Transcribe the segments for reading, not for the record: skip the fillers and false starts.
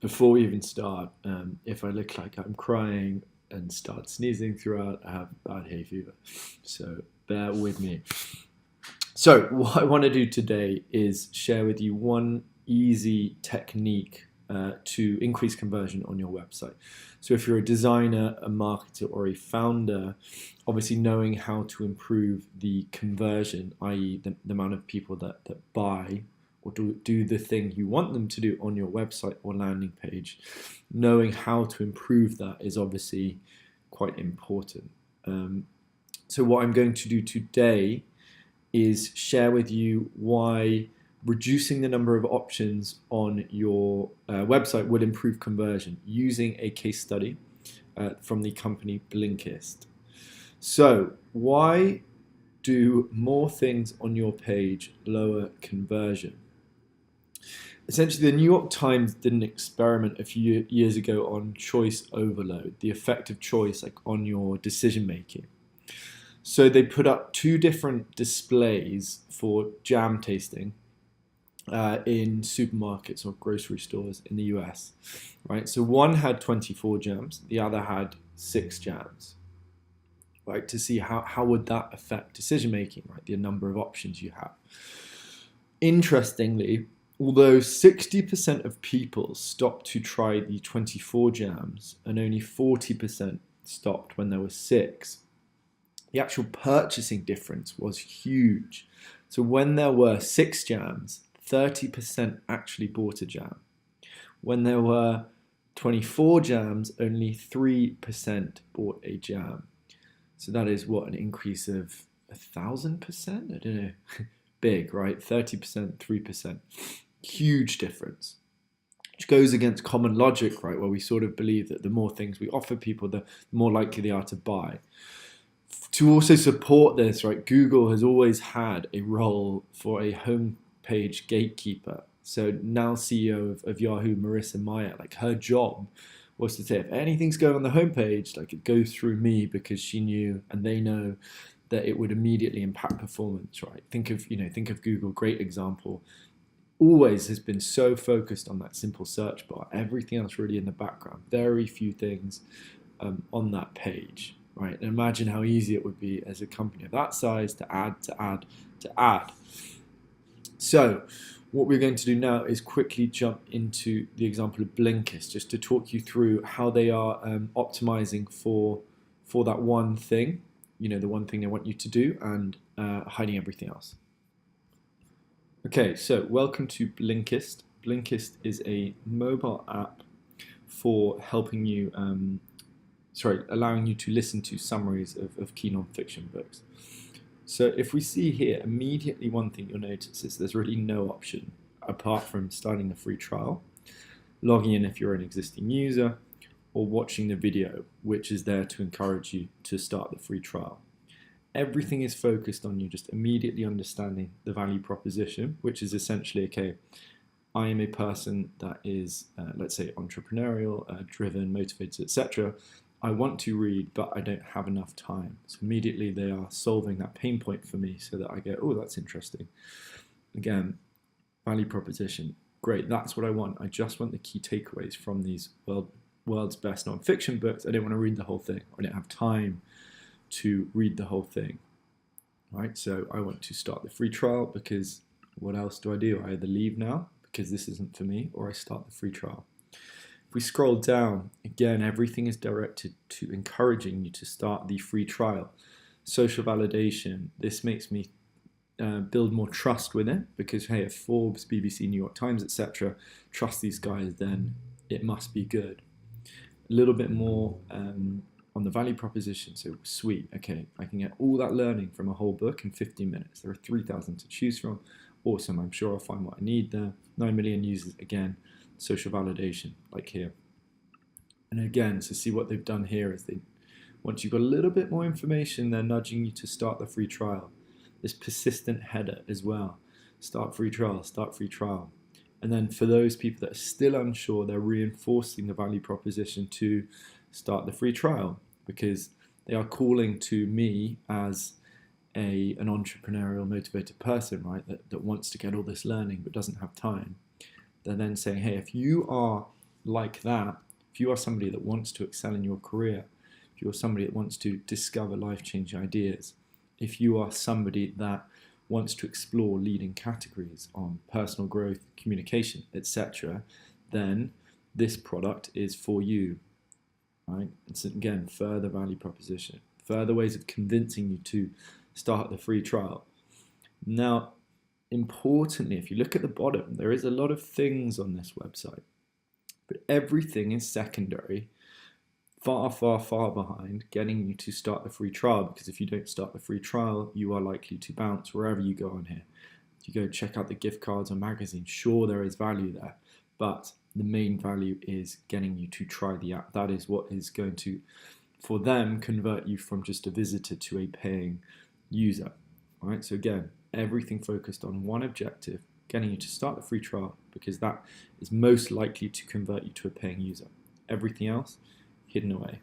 before we even start, if I look like I'm crying and start sneezing throughout, I have bad hay fever. So bear with me. So, what I want to do today is share with you one easy technique to increase conversion on your website. So, if you're a designer, a marketer, or a founder, obviously knowing how to improve the conversion, i.e., the amount of people that buy or do the thing you want them to do on your website or landing page, knowing how to improve that is obviously quite important. So, what I'm going to do today is share with you why reducing the number of options on your website would improve conversion using a case study from the company Blinkist. So, why do more things on your page lower conversion? Essentially, the New York Times did an experiment a few years ago on choice overload, the effect of choice on your decision making. So they put up two different displays for jam tasting in supermarkets or grocery stores in the US, right? So one had 24 jams, the other had 6 jams, right? To see how would that affect decision making, right? The number of options you have. Interestingly, although 60% of people stopped to try the 24 jams and only 40% stopped when there were 6, the actual purchasing difference was huge. So when there were 6 jams, 30% actually bought a jam. When there were 24 jams, only 3% bought a jam. So that is what, an increase of 1,000%? I don't know. Big, right? 30%, 3%. Huge difference. Which goes against common logic, right? Where we sort of believe that the more things we offer people, the more likely they are to buy. To also support this, right, Google has always had a role for a homepage gatekeeper. So now CEO of Yahoo, Marissa Mayer, like her job was to say if anything's going on the homepage, like it goes through me because she knew and they know that it would immediately impact performance, right? Think of Google, great example. Always has been so focused on that simple search bar. Everything else really in the background. Very few things on that page. Right, and imagine how easy it would be as a company of that size to add. So, what we're going to do now is quickly jump into the example of Blinkist, just to talk you through how they are optimizing for that one thing, the one thing they want you to do, and hiding everything else. Okay, so welcome to Blinkist. Blinkist is a mobile app for helping you. Allowing you to listen to summaries of key non-fiction books. So if we see here, immediately one thing you'll notice is there's really no option apart from starting the free trial, logging in if you're an existing user, or watching the video, which is there to encourage you to start the free trial. Everything is focused on you just immediately understanding the value proposition, which is essentially, okay, I am a person that is, let's say, entrepreneurial, driven, motivated, etc. I want to read, but I don't have enough time. So immediately they are solving that pain point for me so that I go, oh, that's interesting. Again, value proposition. Great, that's what I want. I just want the key takeaways from these world's best non-fiction books. I don't want to read the whole thing. I don't have time to read the whole thing. Right, so I want to start the free trial because what else do? I either leave now because this isn't for me, or I start the free trial. If we scroll down, again, everything is directed to encouraging you to start the free trial. Social validation, this makes me build more trust with it because, hey, if Forbes, BBC, New York Times, etc. trust these guys, then it must be good. A little bit more on the value proposition, so sweet, okay, I can get all that learning from a whole book in 15 minutes. There are 3,000 to choose from. Awesome, I'm sure I'll find what I need there. 9 million users, again, social validation, like here. And again, to see what they've done here is once you've got a little bit more information, they're nudging you to start the free trial. This persistent header as well. Start free trial, start free trial. And then for those people that are still unsure, they're reinforcing the value proposition to start the free trial because they are calling to me as an entrepreneurial, motivated person, right, that wants to get all this learning but doesn't have time. They're then saying, hey, if you are like that, if you are somebody that wants to excel in your career, if you're somebody that wants to discover life-changing ideas, if you are somebody that wants to explore leading categories on personal growth, communication, etc., then this product is for you, right? It's again further value proposition, further ways of convincing you to start the free trial. Now, importantly, if you look at the bottom, there is a lot of things on this website, but everything is secondary, far, far, far behind getting you to start the free trial, because if you don't start the free trial, you are likely to bounce wherever you go on here. If you go check out the gift cards or magazines, sure, there is value there, but the main value is getting you to try the app. That is what is going to, for them, convert you from just a visitor to a paying user. All right, so again, everything focused on one objective, getting you to start the free trial, because that is most likely to convert you to a paying user. Everything else, hidden away.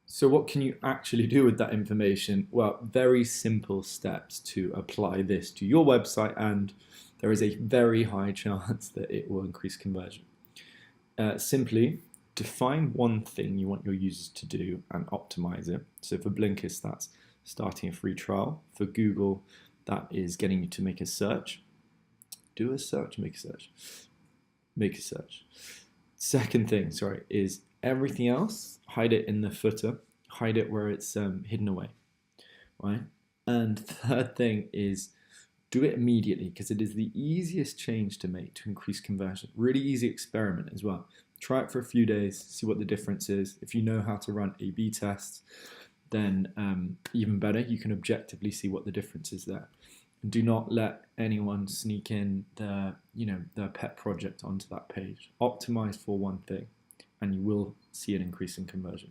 So what can you actually do with that information? Well, very simple steps to apply this to your website, and there is a very high chance that it will increase conversion. Simply define one thing you want your users to do and optimize it. So for Blinkist, that's starting a free trial. For Google, that is getting you to make a search. Do a search, make a search. Make a search. Second thing, is everything else, hide it in the footer, hide it where it's hidden away, right? And third thing is do it immediately, because it is the easiest change to make to increase conversion. Really easy experiment as well. Try it for a few days, see what the difference is. If you know how to run A/B tests, then even better, you can objectively see what the difference is there. And do not let anyone sneak in their pet project onto that page. Optimize for one thing, and you will see an increase in conversion.